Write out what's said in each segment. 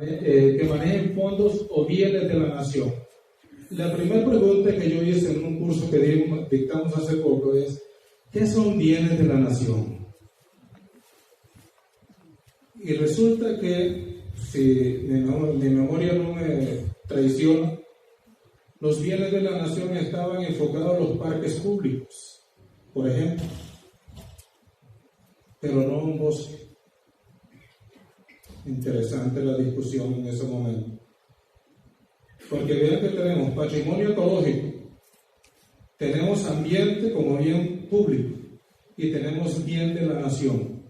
que manejen fondos o bienes de la nación. La primera pregunta que yo hice en un curso que dictamos hace poco es, ¿qué son bienes de la nación? Y resulta que, si mi memoria no me traiciona, los bienes de la nación estaban enfocados a los parques públicos, por ejemplo, pero no a un bosque. Interesante la discusión en ese momento. Porque vean que tenemos patrimonio ecológico, tenemos ambiente como bien público y tenemos bien de la nación.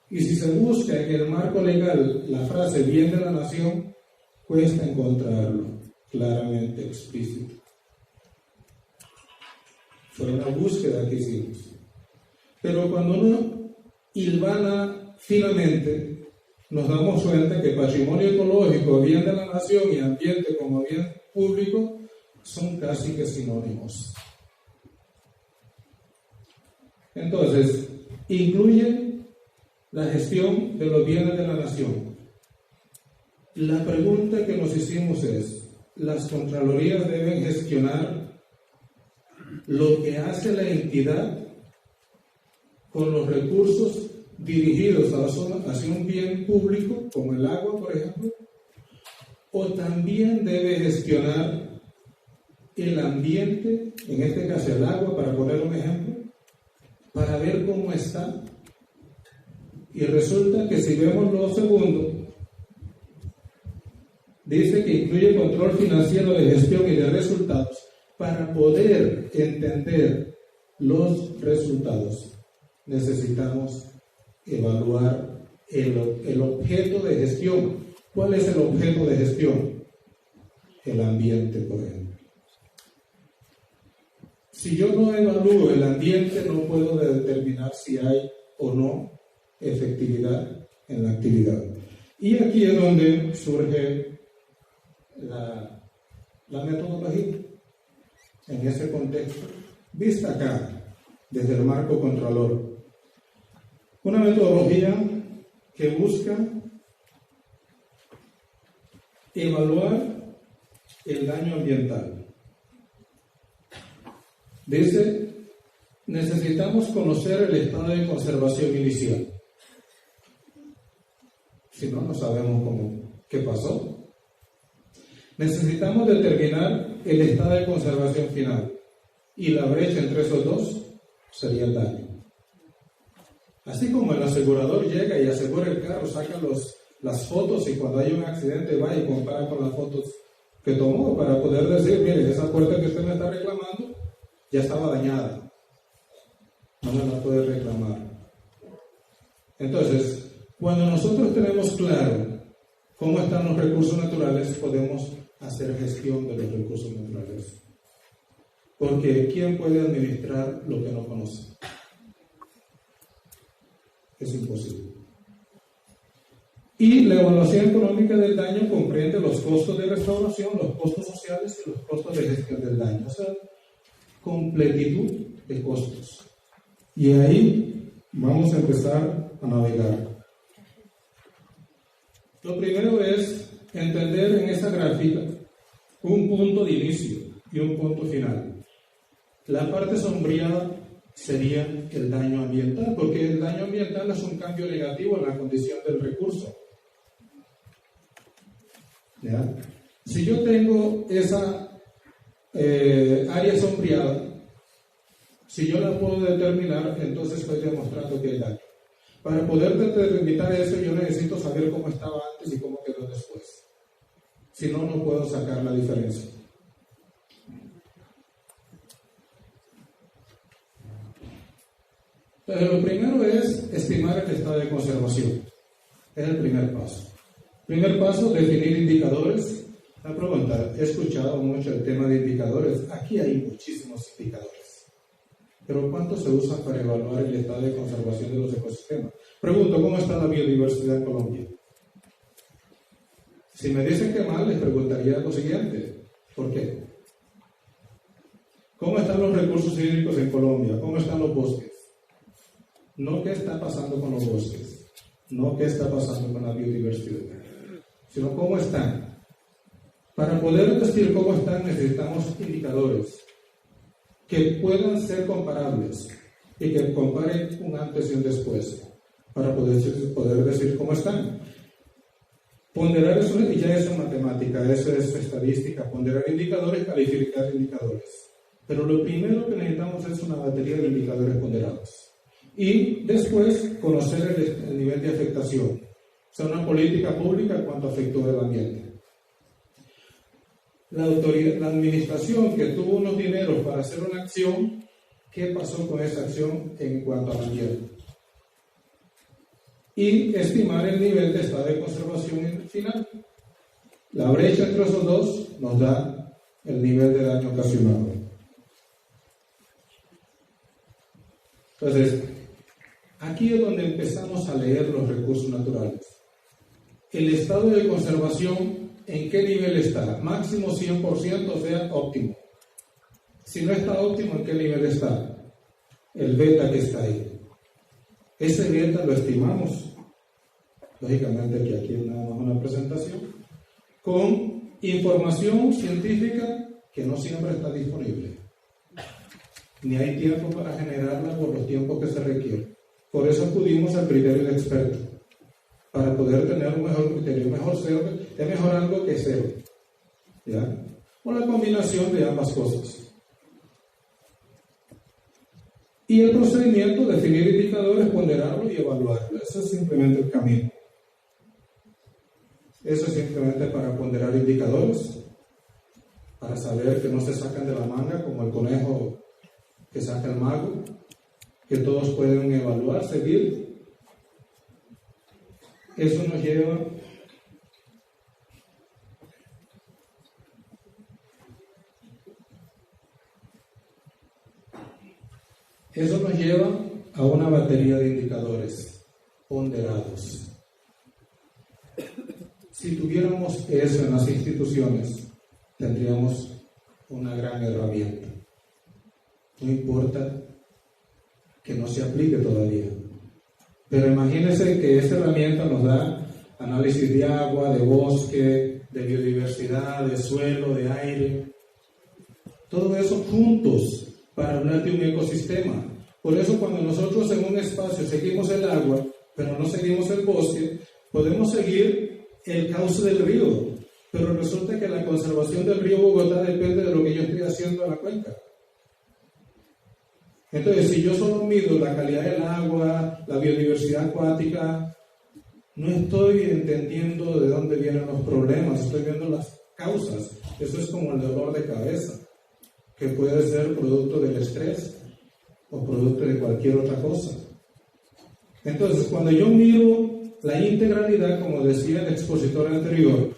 Y si se busca en el marco legal la frase bien de la nación, cuesta encontrarlo claramente explícito. Fue una búsqueda que hicimos. Pero cuando uno hilvana finamente, nos damos cuenta que patrimonio ecológico, bien de la nación y ambiente como bien público son casi que sinónimos. Entonces, incluye la gestión de los bienes de la nación. La pregunta que nos hicimos es, ¿las contralorías deben gestionar lo que hace la entidad con los recursos dirigidos hacia un bien público, como el agua, por ejemplo? ¿O también debe gestionar el ambiente, en este caso el agua, para poner un ejemplo, para ver cómo está? Y resulta que si vemos lo segundo, dice que incluye control financiero de gestión y de resultados. Para poder entender los resultados, necesitamos evaluar el objeto de gestión. ¿Cuál es el objeto de gestión? El ambiente, por ejemplo. Si yo no evalúo el ambiente, no puedo determinar si hay o no efectividad en la actividad. Y aquí es donde surge la metodología en ese contexto, vista acá, desde el marco contralor. Una metodología que busca evaluar el daño ambiental. Dice, necesitamos conocer el estado de conservación inicial. Si no, no sabemos qué pasó. Necesitamos determinar el estado de conservación final. Y la brecha entre esos dos sería el daño. Así como el asegurador llega y asegura el carro, saca las fotos y cuando hay un accidente va y compara con las fotos que tomó para poder decir, mire, esa puerta que usted me está reclamando ya estaba dañada, no me la puede reclamar. Entonces, cuando nosotros tenemos claro cómo están los recursos naturales, podemos hacer gestión de los recursos naturales. Porque ¿quién puede administrar lo que no conoce? Es imposible. Y la evaluación económica del daño comprende los costos de restauración, los costos sociales y los costos de gestión del daño. O sea, completitud de costos. Y ahí vamos a empezar a navegar. Lo primero es entender en esa gráfica un punto de inicio y un punto final. La parte sombreada sería el daño ambiental, porque el daño ambiental es un cambio negativo en la condición del recurso. ¿Ya? Si yo tengo esa área sombreada, si yo la puedo determinar, entonces estoy demostrando que hay daño. Para poder determinar eso, yo necesito saber cómo estaba antes y cómo quedó después. Si no, no puedo sacar la diferencia. Entonces, lo primero es estimar el estado de conservación. Es el primer paso. Primer paso, definir indicadores. La pregunta, he escuchado mucho el tema de indicadores. Aquí hay muchísimos indicadores. Pero ¿cuántos se usan para evaluar el estado de conservación de los ecosistemas? Pregunto, ¿cómo está la biodiversidad en Colombia? Si me dicen que mal, les preguntaría lo siguiente. ¿Por qué? ¿Cómo están los recursos hídricos en Colombia? ¿Cómo están los bosques? No qué está pasando con los bosques, no qué está pasando con la biodiversidad. sino cómo están. Para poder decir cómo están necesitamos indicadores que puedan ser comparables y que comparen un antes y un después para poder decir cómo están. Ponderar eso ya es matemática, eso es estadística, ponderar indicadores, calificar indicadores. Pero lo primero que necesitamos es una batería de indicadores ponderados. Y después conocer el nivel de afectación. O sea, una política pública cuánto afectó el ambiente. La administración que tuvo unos dineros para hacer una acción, ¿qué pasó con esa acción en cuanto al ambiente? Y estimar el nivel de estado de conservación final. La brecha entre esos dos nos da el nivel de daño ocasionado. Entonces, aquí es donde empezamos a leer los recursos naturales. El estado de conservación, ¿en qué nivel está? Máximo 100%, o sea, óptimo. Si no está óptimo, ¿en qué nivel está? El beta que está ahí. Ese beta lo estimamos, lógicamente que aquí es nada más una presentación, con información científica que no siempre está disponible. Ni hay tiempo para generarla por los tiempos que se requieren. Por eso acudimos al criterio de experto, para poder tener un mejor criterio. Es mejor algo que cero, ¿ya? O la combinación de ambas cosas. Y el procedimiento, definir indicadores, ponderarlo y evaluarlo. Eso es simplemente el camino. Eso es simplemente para ponderar indicadores, para saber que no se sacan de la manga como el conejo que saca el mago, que todos pueden evaluar, seguir. Eso nos lleva a una batería de indicadores ponderados. Si tuviéramos eso en las instituciones, tendríamos una gran herramienta. No importa que no se aplique todavía. Pero imagínense que esta herramienta nos da análisis de agua, de bosque, de biodiversidad, de suelo, de aire. Todo eso juntos para hablar de un ecosistema. Por eso cuando nosotros en un espacio seguimos el agua, pero no seguimos el bosque, podemos seguir el cauce del río. Pero resulta que la conservación del río Bogotá depende de lo que yo estoy haciendo en la cuenca. Entonces, si yo solo mido la calidad del agua, la biodiversidad acuática, no estoy entendiendo de dónde vienen los problemas, estoy viendo las causas. Eso es como el dolor de cabeza, que puede ser producto del estrés o producto de cualquier otra cosa. Entonces, cuando yo miro la integralidad, como decía el expositor anterior,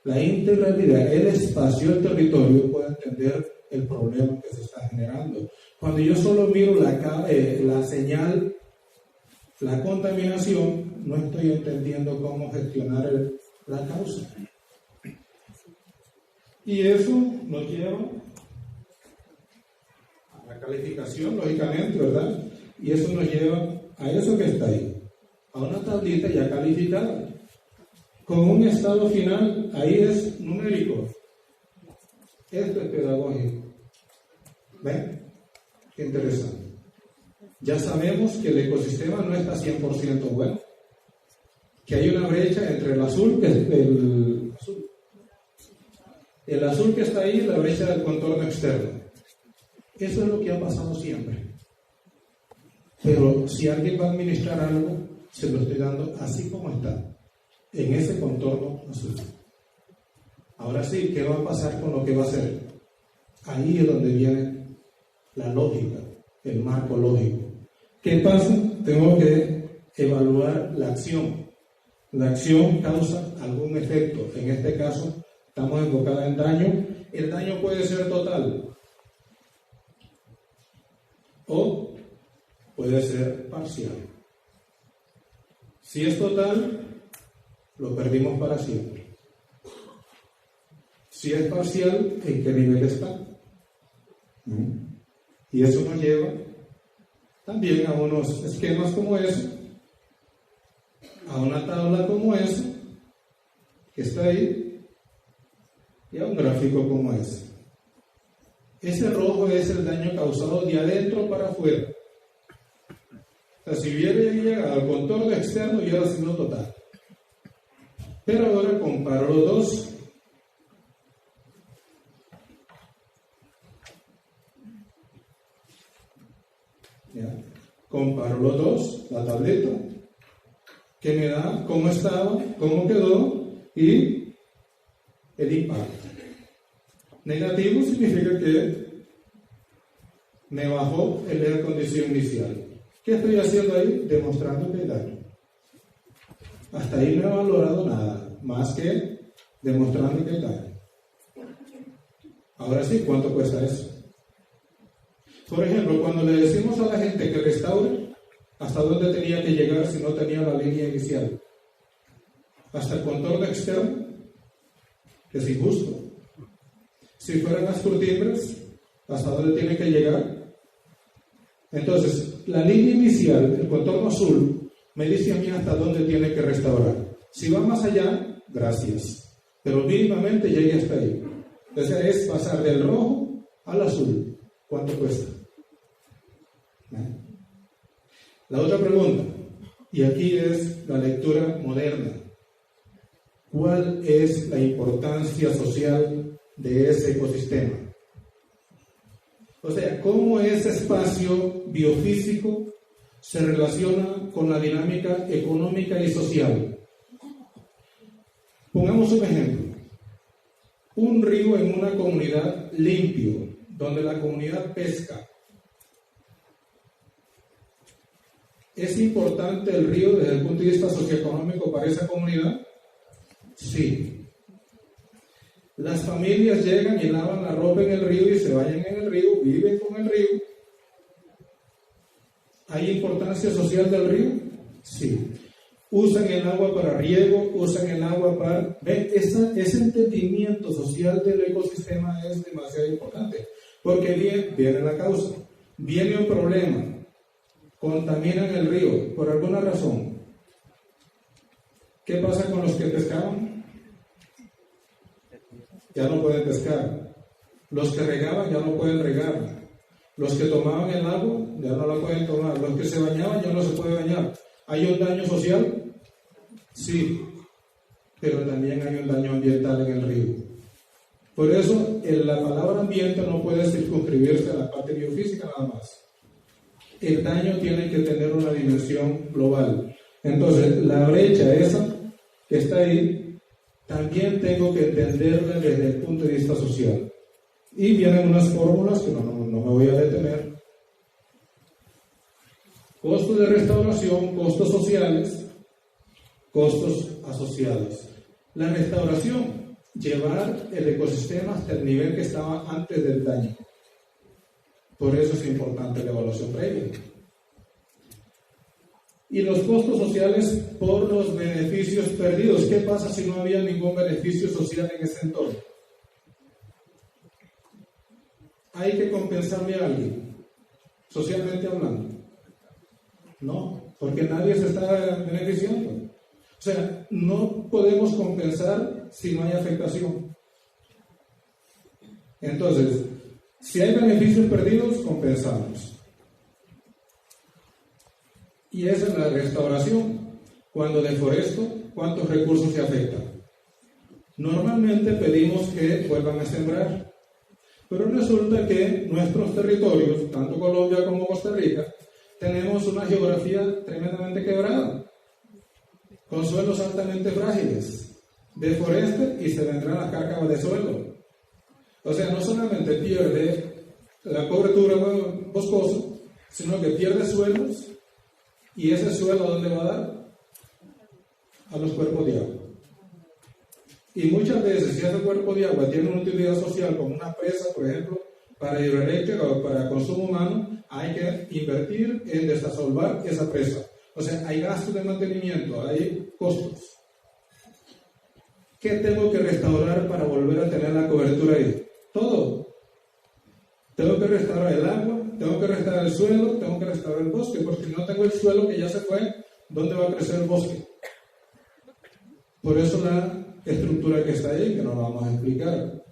la integralidad, el espacio, el territorio, puede entender el problema que se está generando. Cuando yo solo miro la señal, la contaminación, no estoy entendiendo cómo gestionar la causa. Y eso nos lleva a la calificación, lógicamente, ¿verdad? Y eso nos lleva a eso que está ahí, a una tablita ya calificada, con un estado final. Ahí es numérico. Esto es pedagógico. ¿Ven? Qué interesante. Ya sabemos que el ecosistema no está 100% bueno, que hay una brecha entre el azul, que es el azul que está ahí, y la brecha del contorno externo. Eso es lo que ha pasado siempre. Pero si alguien va a administrar algo, se lo estoy dando así como está, en ese contorno azul. Ahora sí, ¿qué va a pasar con lo que va a hacer? Ahí es donde viene la lógica, el marco lógico. ¿Qué pasa? Tengo que evaluar la acción. La acción causa algún efecto. En este caso, estamos enfocados en daño. El daño puede ser total o puede ser parcial. Si es total, lo perdimos para siempre. Si es parcial, ¿en qué nivel está? Y eso nos lleva también a unos esquemas como ese, a una tabla como esa, que está ahí, y a un gráfico como ese. Ese rojo es el daño causado de adentro para afuera. O sea, si hubiera llegado al contorno externo, hubiera sido total. Pero ahora comparo los dos. ¿Ya? Comparo los dos, la tableta, que me da cómo estaba, cómo quedó y el impacto. Negativo significa que me bajó el aire acondicionado inicial. ¿Qué estoy haciendo ahí? Demostrando que hay daño. Hasta ahí no he valorado nada, más que demostrando que hay daño. Ahora sí, ¿cuánto cuesta eso? Por ejemplo, cuando le decimos a la gente que restaure, ¿hasta dónde tenía que llegar si no tenía la línea inicial? ¿Hasta el contorno externo? Es injusto. Si fueran las cortinas, ¿hasta dónde tiene que llegar? Entonces, la línea inicial, el contorno azul, me dice a mí hasta dónde tiene que restaurar. Si va más allá, gracias. Pero mínimamente llegue hasta ahí. Entonces, es pasar del rojo al azul. ¿Cuánto cuesta? La otra pregunta, y aquí es la lectura moderna. ¿Cuál es la importancia social de ese ecosistema? O sea, ¿cómo ese espacio biofísico se relaciona con la dinámica económica y social? Pongamos un ejemplo. Un río en una comunidad limpio, donde la comunidad pesca. ¿Es importante el río desde el punto de vista socioeconómico para esa comunidad? Sí. Las familias llegan y lavan la ropa en el río y se bañan en el río, viven con el río. ¿Hay importancia social del río? Sí. Usan el agua para riego, usan el agua para... ¿Ven? Ese entendimiento social del ecosistema es demasiado importante. Porque viene la causa. Viene un problema. Contaminan el río por alguna razón. ¿Qué pasa con los que pescaban? Ya no pueden pescar. Los que regaban ya no pueden regar. Los que tomaban el agua ya no la pueden tomar. Los que se bañaban ya no se pueden bañar. ¿Hay un daño social? Sí. Pero también hay un daño ambiental en el río. Por eso la palabra ambiente no puede circunscribirse a la parte biofísica nada más. El daño tiene que tener una dimensión global. Entonces, la brecha esa que está ahí, también tengo que entenderla desde el punto de vista social. Y vienen unas fórmulas que no me voy a detener. Costos de restauración, costos sociales, costos asociados. La restauración, llevar el ecosistema hasta el nivel que estaba antes del daño. Por eso es importante la evaluación previa. Y los costos sociales por los beneficios perdidos. ¿Qué pasa si no había ningún beneficio social en ese entorno? ¿Hay que compensarle a alguien, socialmente hablando? No, porque nadie se está beneficiando. O sea, no podemos compensar si no hay afectación. Entonces, si hay beneficios perdidos, compensamos. Y esa es la restauración. Cuando deforesto, ¿cuántos recursos se afectan? Normalmente pedimos que vuelvan a sembrar. Pero resulta que nuestros territorios, tanto Colombia como Costa Rica, tenemos una geografía tremendamente quebrada, con suelos altamente frágiles. Deforeste y se vendrán las cárcavas de suelo. O sea, no solamente pierde la cobertura boscosa, sino que pierde suelos, y ese suelo ¿a dónde va a dar? A los cuerpos de agua. Y muchas veces, si ese cuerpo de agua tiene una utilidad social, como una presa, por ejemplo, para hidroeléctrica o para consumo humano, hay que invertir en desasolvar esa presa. O sea, hay gastos de mantenimiento, hay costos. ¿Qué tengo que restaurar para volver a tener la cobertura ahí? Todo. Tengo que restaurar el agua, tengo que restaurar el suelo, tengo que restaurar el bosque, porque si no tengo el suelo que ya se fue, ¿dónde va a crecer el bosque? Por eso la estructura que está ahí, que no la vamos a explicar.